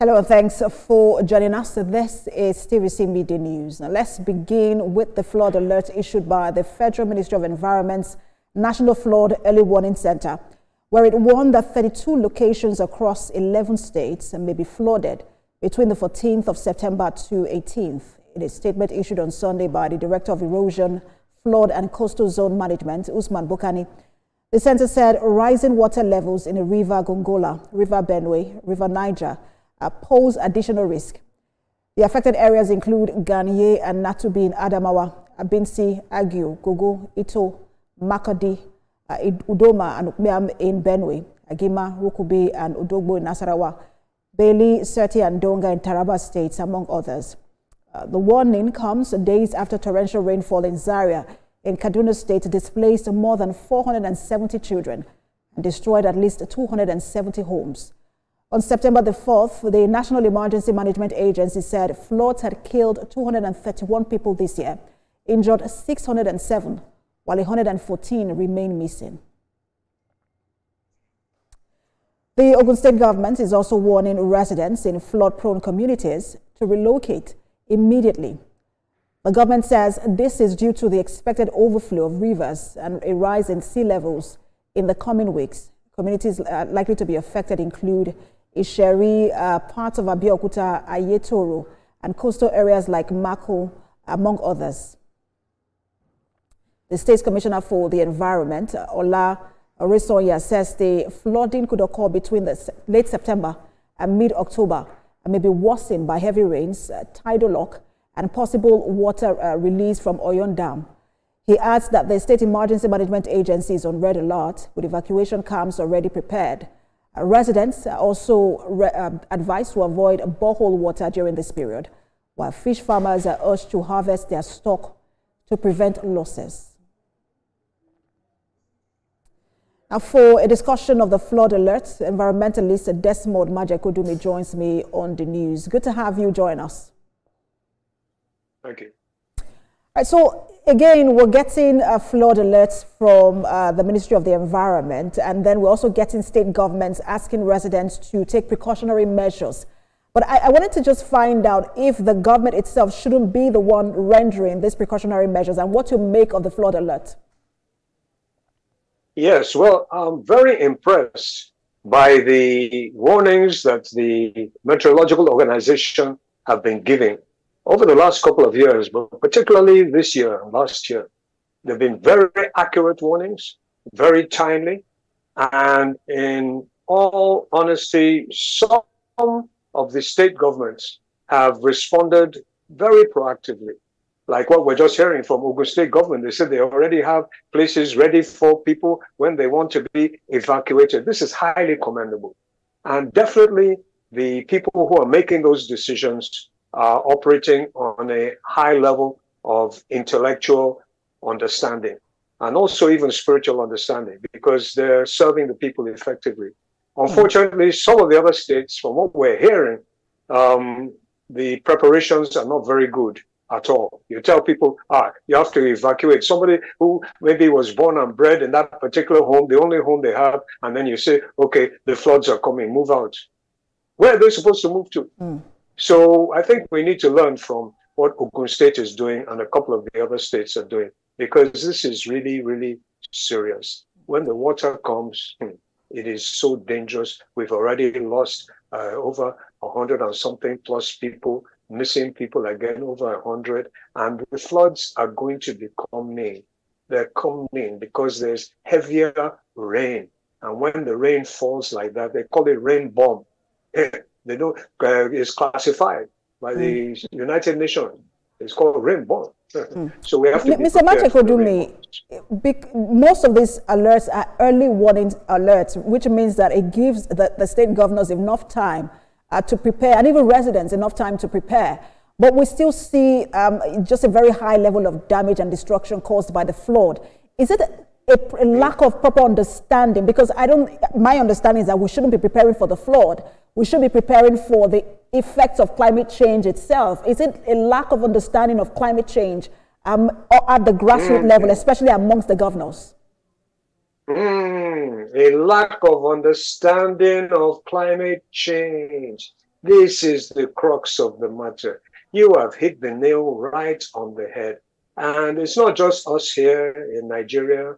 Hello and thanks for joining us. This is TVC Media News. Now let's begin with the flood alert issued by the Federal Ministry of Environment's National Flood Early Warning Center, where it warned that 32 locations across 11 states may be flooded between the 14th of September to 18th. In a statement issued on Sunday by the Director of Erosion, Flood and Coastal Zone Management, Usman Bukani, the center said rising water levels in the River Gongola, River Benue, River Niger pose additional risk. The affected areas include Ganye and Natubi in Adamawa, Abinsi, Agio, Gogo, Ito, Makodi, Udoma and Ukmiam in Benue, Agima, Rukubi and Udogbo in Nasarawa, Beli, Serti and Donga in Taraba states, among others. The warning comes days after torrential rainfall in Zaria in Kaduna State displaced more than 470 children and destroyed at least 270 homes. On September the 4th, the National Emergency Management Agency said floods had killed 231 people this year, injured 607, while 114 remain missing. The Ogun State government is also warning residents in flood-prone communities to relocate immediately. The government says this is due to the expected overflow of rivers and a rise in sea levels in the coming weeks. Communities likely to be affected include Isheri, parts of Abeokuta, Ayetoro, and coastal areas like Mako, among others. The State Commissioner for the Environment, Ola Oresonya, says the flooding could occur between the late September and mid-October and may be worsened by heavy rains, tidal lock, and possible water release from Oyon Dam. He adds that the State Emergency Management Agency is on red alert, with evacuation camps already prepared. Residents are also advised to avoid borehole water during this period, while fish farmers are urged to harvest their stock to prevent losses. Now, for a discussion of the flood alert, environmentalist Desmond Majekodumi joins me on the news. Good to have you join us. Thank you. All right, so again, we're getting flood alerts from the Ministry of the Environment, and then we're also getting state governments asking residents to take precautionary measures. But I wanted to just find out if the government itself shouldn't be the one rendering these precautionary measures and what to make of the flood alert. Yes, well, I'm very impressed by the warnings that the meteorological organization have been giving over the last couple of years, but particularly this year and last year. There have been very accurate warnings, very timely, and in all honesty, some of the state governments have responded very proactively. Like what we're just hearing from Ogun State government, they said they already have places ready for people when they want to be evacuated. This is highly commendable. And definitely the people who are making those decisions are operating on a high level of intellectual understanding and also even spiritual understanding, because they're serving the people effectively. Unfortunately, some of the other states, from what we're hearing, the preparations are not very good at all. You tell people, you have to evacuate somebody who maybe was born and bred in that particular home, the only home they have, and then you say, okay, the floods are coming, move out. Where are they supposed to move to? So I think we need to learn from what Ogun State is doing and a couple of the other states are doing, because this is really, really serious. When the water comes, it is so dangerous. We've already lost over 100 and something plus people, missing people again, over 100. And the floods are going to be coming. They're coming because there's heavier rain. And when the rain falls like that, they call it rain bomb. They know it's classified by the United Nations. It's called rain bomb. So we have to be Mr. Majekodumi, most of these alerts are early warning alerts, which means that it gives the state governors enough time to prepare, and even residents enough time to prepare. But we still see just a very high level of damage and destruction caused by the flood. Is it a lack of proper understanding? Because my understanding is that we shouldn't be preparing for the flood. We should be preparing for the effects of climate change itself. Is it a lack of understanding of climate change at the grassroots level, especially amongst the governors? A lack of understanding of climate change. This is the crux of the matter. You have hit the nail right on the head. And it's not just us here in Nigeria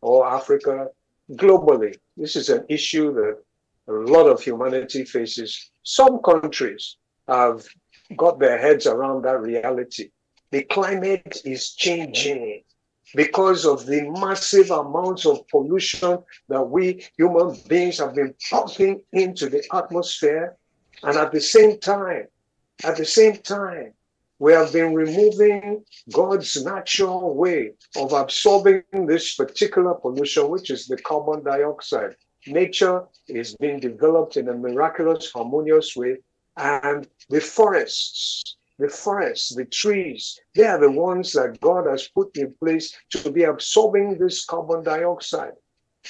or Africa, globally. This is an issue that a lot of humanity faces. Some countries have got their heads around that reality. The climate is changing because of the massive amounts of pollution that we human beings have been pumping into the atmosphere. And at the same time, we have been removing God's natural way of absorbing this particular pollution, which is the carbon dioxide. Nature is being developed in a miraculous, harmonious way. And the forests, the trees, they are the ones that God has put in place to be absorbing this carbon dioxide.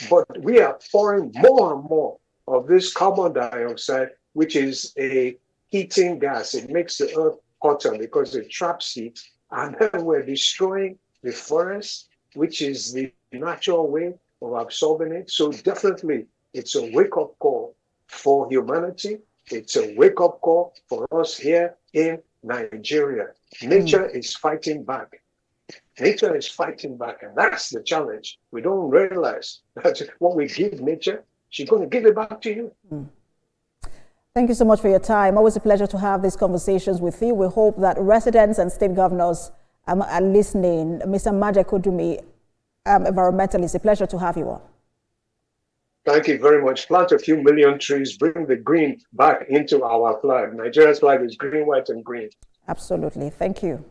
But we are pouring more and more of this carbon dioxide, which is a heating gas. It makes the earth hotter because it traps heat. And then we're destroying the forest, which is the natural way of absorbing it. So definitely, it's a wake-up call for humanity. It's a wake-up call for us here in Nigeria. Nature is fighting back. Nature is fighting back, and that's the challenge. We don't realize that what we give nature, she's going to give it back to you. Thank you so much for your time. Always a pleasure to have these conversations with you. We hope that residents and state governors are listening. Mr. Maje Kodumi, environmentalist, a pleasure to have you on. Thank you very much. Plant a few million trees, bring the green back into our flag. Nigeria's flag is green, white, and green. Absolutely. Thank you.